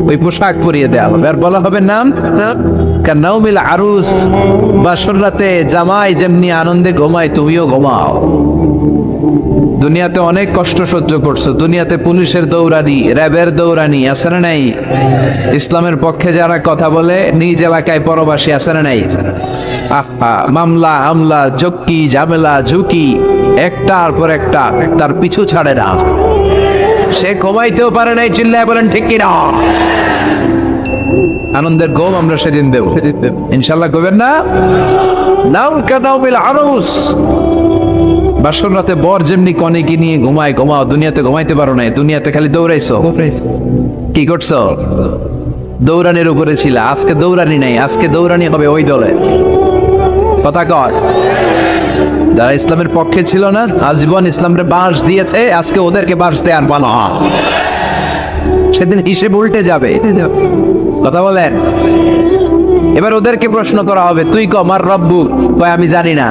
ওই পোশাক পরিয়ে দেওয়া হবে আর বলা হবে নাম কান্নাউমিল আরুস, বাসর রাতে জামাই যেমনি আনন্দে ঘুমায় তুমিও ঘুমাও। দুনিয়াতে অনেক কষ্ট সহ্য করছো, দুনিয়াতে পুলিশের দৌড়ানি, র্যাবের দৌড়ানি আছে না নাই? ইসলামের পক্ষে যারা কথা বলে নিজ এলাকায় পরবাসী আছে না নাই? মামলা হামলা জক্কি ঝামেলা ঝুঁকি একটার পর একটা, তার পিছু ছাড়ে না। সে ঘুমাইতেও পারে নাই, চিল্লায় বলেন ঠিক কিনা? আনন্দের ঘুম আমরা সেদিন দেব ইনশাল্লাহ, করবেন না? নাম কানাউমিল আরুস, বাসর রাতে বর যেমনি কনেকে নিয়ে ঘুমায় ঘুমাও। দুনিয়াতে ঘুমাইতে পারো না, দুনিয়াতে খালি দৌড়াইছো। কি করছো? দৌড়ানির উপরে ছিল। আজকে দৌড়ানি নাই, আজকে দৌড়ানি হবে ওই দলে। কথা কর, যারা ইসলামের পক্ষে ছিল না, আজীবন ইসলামের বাঁশ দিয়েছে, আজকে ওদেরকে বাঁশ দেয়ার বানা, সেদিন হিসেব উল্টে যাবে। কথা বলেন। এবার ওদেরকে প্রশ্ন করা হবে, তুই ক মার রব্বু, কয় আমি জানি না।